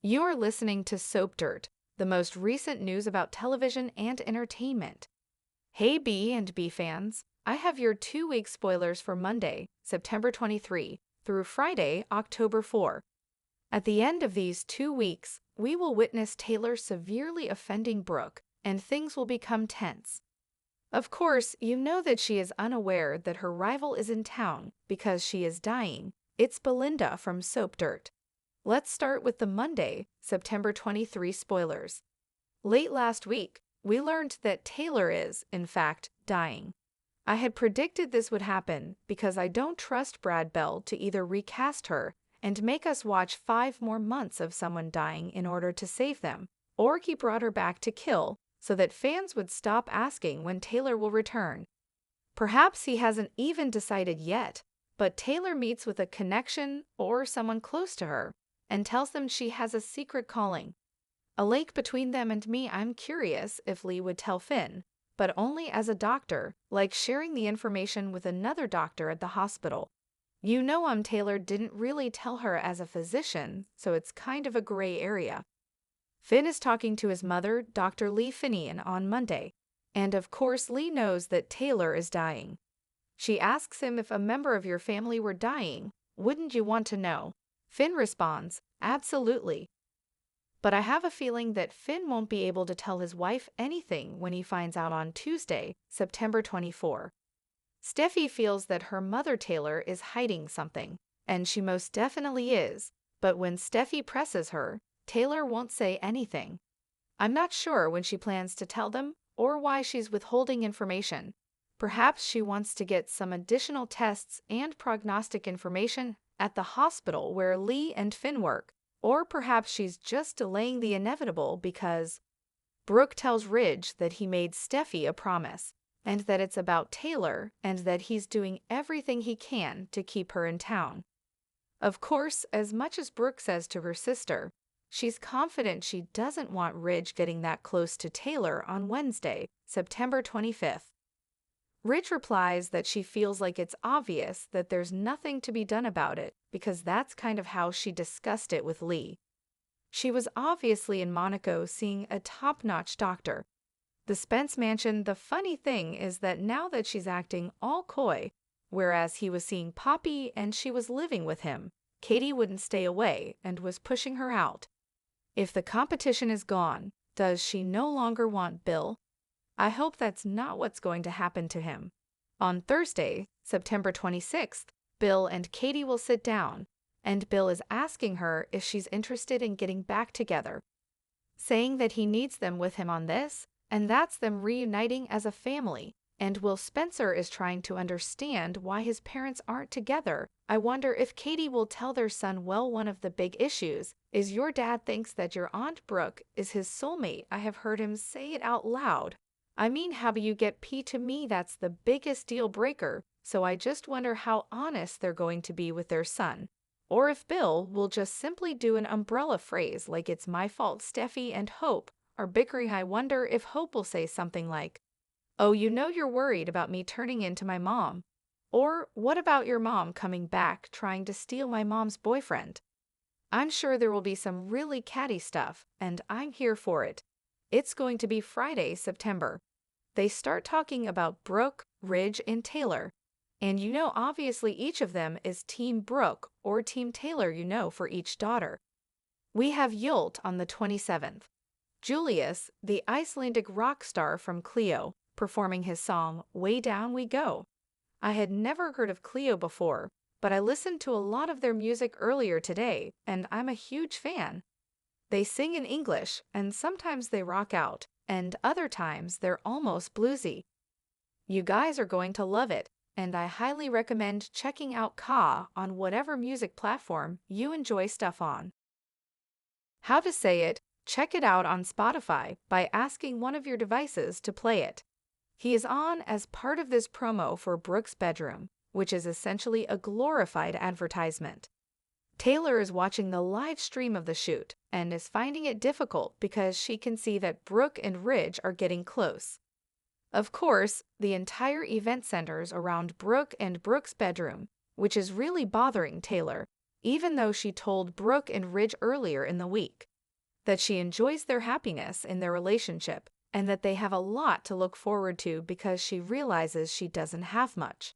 You're listening to Soap Dirt, the most recent news about television and entertainment. Hey B and B fans, I have your 2-week spoilers for Monday, September 23 through Friday, October 4. At the end of these 2 weeks, we will witness Taylor severely offending Brooke, and things will become tense. Of course, you know that she is unaware that her rival is in town because she is dying. It's Belinda from Soap Dirt. Let's start with the Monday, September 23 spoilers. Late last week, we learned that Taylor is, in fact, dying. I had predicted this would happen because I don't trust Brad Bell to either recast her and make us watch 5 more months of someone dying in order to save them, or he brought her back to kill so that fans would stop asking when Taylor will return. Perhaps he hasn't even decided yet, but Taylor meets with a connection or someone close to her and tells them she has a secret calling. A link between them and me. I'm curious if Lee would tell Finn, but only as a doctor, like sharing the information with another doctor at the hospital. You know Taylor didn't really tell her as a physician, so it's kind of a gray area. Finn is talking to his mother, Dr. Lee Finian, on Monday, and of course Lee knows that Taylor is dying. She asks him if a member of your family were dying. Wouldn't you want to know? Finn responds, absolutely. But I have a feeling that Finn won't be able to tell his wife anything when he finds out on Tuesday, September 24. Steffi feels that her mother Taylor is hiding something, and she most definitely is, but when Steffi presses her, Taylor won't say anything. I'm not sure when she plans to tell them or why she's withholding information. Perhaps she wants to get some additional tests and prognostic information at the hospital where Lee and Finn work, or perhaps she's just delaying the inevitable because Brooke tells Ridge that he made Steffi a promise, and that it's about Taylor and that he's doing everything he can to keep her in town. Of course, as much as Brooke says to her sister, she's confident she doesn't want Ridge getting that close to Taylor on Wednesday, September 25th. Ridge replies that she feels like it's obvious that there's nothing to be done about it because that's kind of how she discussed it with Lee. She was obviously in Monaco seeing a top-notch doctor. The Spence mansion. The funny thing is that now that she's acting all coy, whereas he was seeing Poppy and she was living with him, Katie wouldn't stay away and was pushing her out. If the competition is gone, does she no longer want Bill? I hope that's not what's going to happen to him. On Thursday, September 26th, Bill and Katie will sit down, and Bill is asking her if she's interested in getting back together, saying that he needs them with him on this, and that's them reuniting as a family. And Will Spencer is trying to understand why his parents aren't together. I wonder if Katie will tell their son, well, one of the big issues is your dad thinks that your Aunt Brooke is his soulmate. I have heard him say it out loud. I mean, how do you get P? To me, that's the biggest deal breaker, so I just wonder how honest they're going to be with their son. Or if Bill will just simply do an umbrella phrase like it's my fault. Steffi and Hope are bickering. I wonder if Hope will say something like, oh, you know you're worried about me turning into my mom. Or what about your mom coming back trying to steal my mom's boyfriend? I'm sure there will be some really catty stuff, and I'm here for it. It's going to be Friday, September. They start talking about Brooke, Ridge, and Taylor. And you know obviously each of them is Team Brooke or Team Taylor, for each daughter. We have Yult on the 27th. Julius, the Icelandic rock star from Cleo, performing his song, Way Down We Go. I had never heard of Cleo before, but I listened to a lot of their music earlier today, and I'm a huge fan. They sing in English, and sometimes they rock out, and other times they're almost bluesy. You guys are going to love it, and I highly recommend checking out Ka on whatever music platform you enjoy stuff on. How to say it? Check it out on Spotify by asking one of your devices to play it. He is on as part of this promo for Brooke's bedroom, which is essentially a glorified advertisement. Taylor is watching the live stream of the shoot and is finding it difficult because she can see that Brooke and Ridge are getting close. Of course, the entire event centers around Brooke and Brooke's bedroom, which is really bothering Taylor, even though she told Brooke and Ridge earlier in the week. that she enjoys their happiness in their relationship, and that they have a lot to look forward to because she realizes she doesn't have much.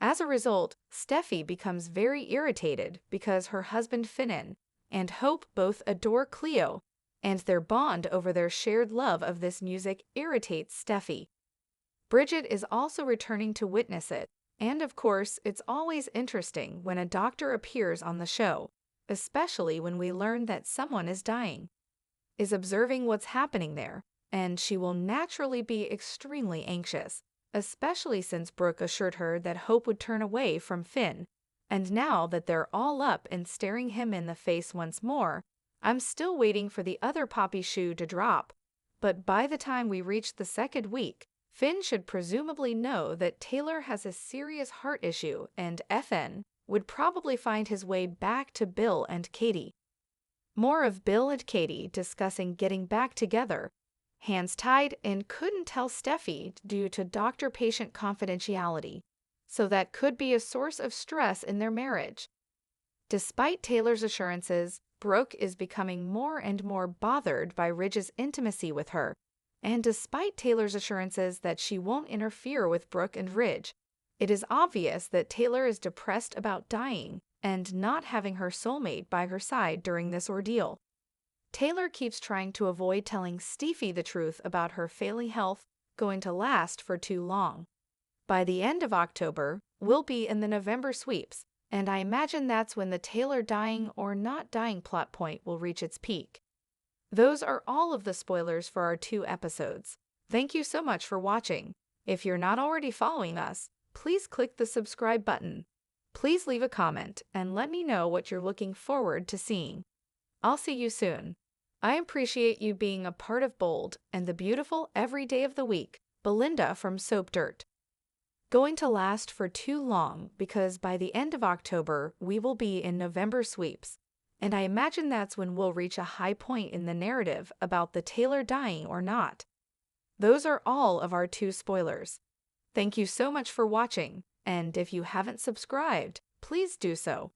As a result, Steffi becomes very irritated because her husband Finan and Hope both adore Cleo, and their bond over their shared love of this music irritates Steffi. Bridget is also returning to witness it, and of course, it's always interesting when a doctor appears on the show, especially when we learn that someone is dying, is observing what's happening there, and she will naturally be extremely anxious, especially since Brooke assured her that Hope would turn away from Finn, and now that they're all up and staring him in the face once more, I'm still waiting for the other poppy shoe to drop. But by the time we reach the second week, Finn should presumably know that Taylor has a serious heart issue, and FN would probably find his way back to Bill and Katie. More of Bill and Katie discussing getting back together, hands tied and couldn't tell Steffi due to doctor-patient confidentiality, so that could be a source of stress in their marriage. Despite Taylor's assurances, Brooke is becoming more and more bothered by Ridge's intimacy with her, and despite Taylor's assurances that she won't interfere with Brooke and Ridge, it is obvious that Taylor is depressed about dying and not having her soulmate by her side during this ordeal. Taylor keeps trying to avoid telling Steffi the truth about her failing health going to last for too long. By the end of October, we'll be in the November sweeps, and I imagine that's when the Taylor dying or not dying plot point will reach its peak. Those are all of the spoilers for our 2 episodes. Thank you so much for watching. If you're not already following us, please click the subscribe button. Please leave a comment and let me know what you're looking forward to seeing. I'll see you soon. I appreciate you being a part of Bold and the beautiful every day of the week, Belinda from Soap Dirt. Going to last for too long because by the end of October, we will be in November sweeps, and I imagine that's when we'll reach a high point in the narrative about the Taylor dying or not. Those are all of our 2 spoilers. Thank you so much for watching, and if you haven't subscribed, please do so.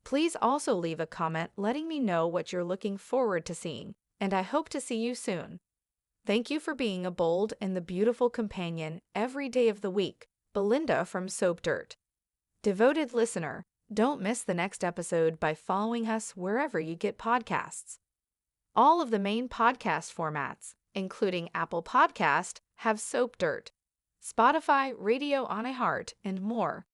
Please also leave a comment letting me know what you're looking forward to seeing, and I hope to see you soon. Thank you for being a bold and the beautiful companion every day of the week, Belinda from Soap Dirt. Devoted listener, don't miss the next episode by following us wherever you get podcasts. All of the main podcast formats, including Apple Podcast, have Soap Dirt, Spotify, Radio on iHeart, and more.